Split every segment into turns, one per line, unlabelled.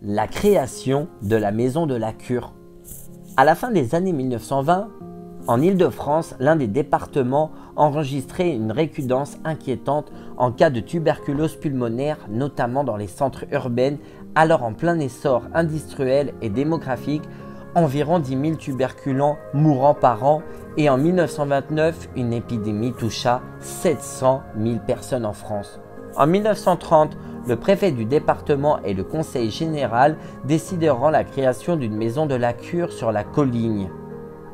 la création de la Maison de la Cure. À la fin des années 1920, en Île-de-France, l'un des départements enregistrait une récurrence inquiétante en cas de tuberculose pulmonaire, notamment dans les centres urbains, alors en plein essor industriel et démographique, environ 10 000 tuberculants mourant par an, et en 1929, une épidémie toucha 700 000 personnes en France. En 1930, le préfet du département et le conseil général décideront la création d'une maison de la cure sur la colline.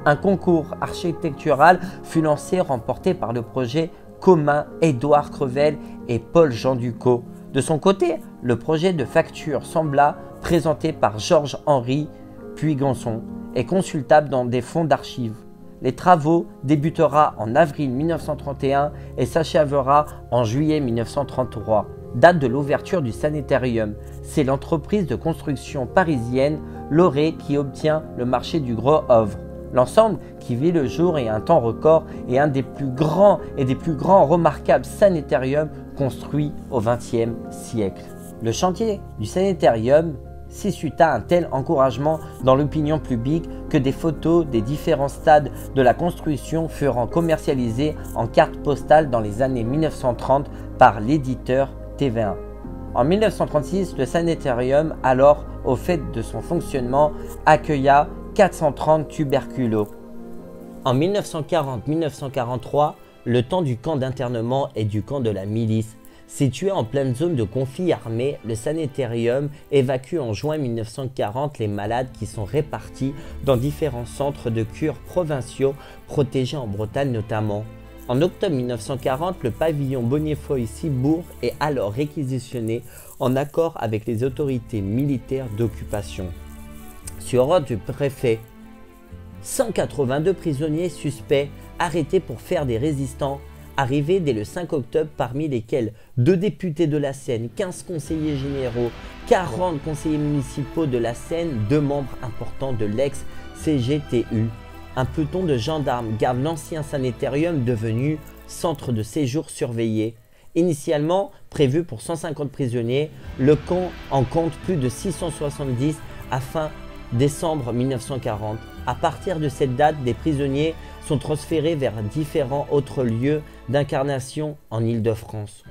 Un concours architectural fut lancé, remporté par le projet commun Édouard Crevel et Paul-Jean Ducos. De son côté, le projet de facture Sembla, présenté par Georges-Henri Puigonson, est consultable dans des fonds d'archives. Les travaux débutera en avril 1931 et s'achèvera en juillet 1933, date de l'ouverture du Sanitarium. C'est l'entreprise de construction parisienne Loré qui obtient le marché du gros œuvre. L'ensemble, qui vit le jour et un temps record, est un des plus grands remarquables sanitariums construits au XXe siècle. Le chantier du Sanitarium suscita un tel encouragement dans l'opinion publique que des photos des différents stades de la construction furent commercialisées en cartes postales dans les années 1930 par l'éditeur TV1. En 1936, le Sanitarium, alors au fait de son fonctionnement, accueilla 430 tuberculos. En 1940-1943, le temps du camp d'internement et du camp de la milice. Situé en pleine zone de conflit armé, le Sanitarium évacue en juin 1940 les malades qui sont répartis dans différents centres de cure provinciaux, protégés en Bretagne notamment. En octobre 1940, le pavillon Bonnefoy-Cibourg est alors réquisitionné en accord avec les autorités militaires d'occupation. Sur ordre du préfet, 182 prisonniers suspects arrêtés pour faire des résistants arrivés dès le 5 octobre, parmi lesquels 2 députés de la Seine, 15 conseillers généraux, 40 conseillers municipaux de la Seine, 2 membres importants de l'ex-CGTU. Un peloton de gendarmes garde l'ancien sanitarium devenu centre de séjour surveillé. Initialement prévu pour 150 prisonniers, le camp en compte plus de 670 à fin décembre 1940. À partir de cette date, des prisonniers sont transférés vers différents autres lieux d'incarnation en Île-de-France.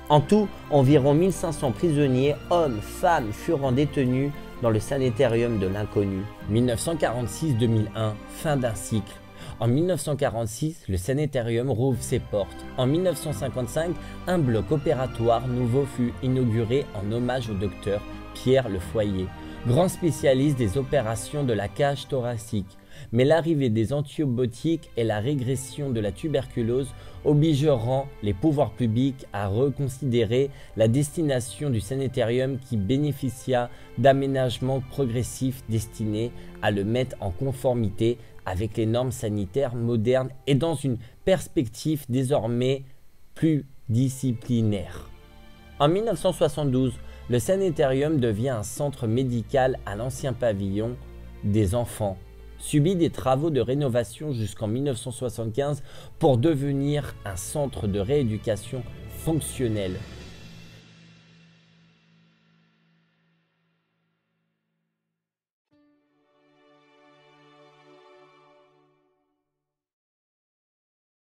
En tout, environ 1500 prisonniers, hommes, femmes, furent détenus dans le Sanitarium de l'Inconnu. 1946-2001, fin d'un cycle. En 1946, le Sanitarium rouvre ses portes. En 1955, un bloc opératoire nouveau fut inauguré en hommage au docteur Pierre Lefoyer, grand spécialiste des opérations de la cage thoracique. Mais l'arrivée des antibiotiques et la régression de la tuberculose obligeront les pouvoirs publics à reconsidérer la destination du sanitarium, qui bénéficia d'aménagements progressifs destinés à le mettre en conformité avec les normes sanitaires modernes et dans une perspective désormais plus disciplinaire. En 1972, le sanitarium devient un centre médical à l'ancien pavillon des enfants, subit des travaux de rénovation jusqu'en 1975 pour devenir un centre de rééducation fonctionnelle.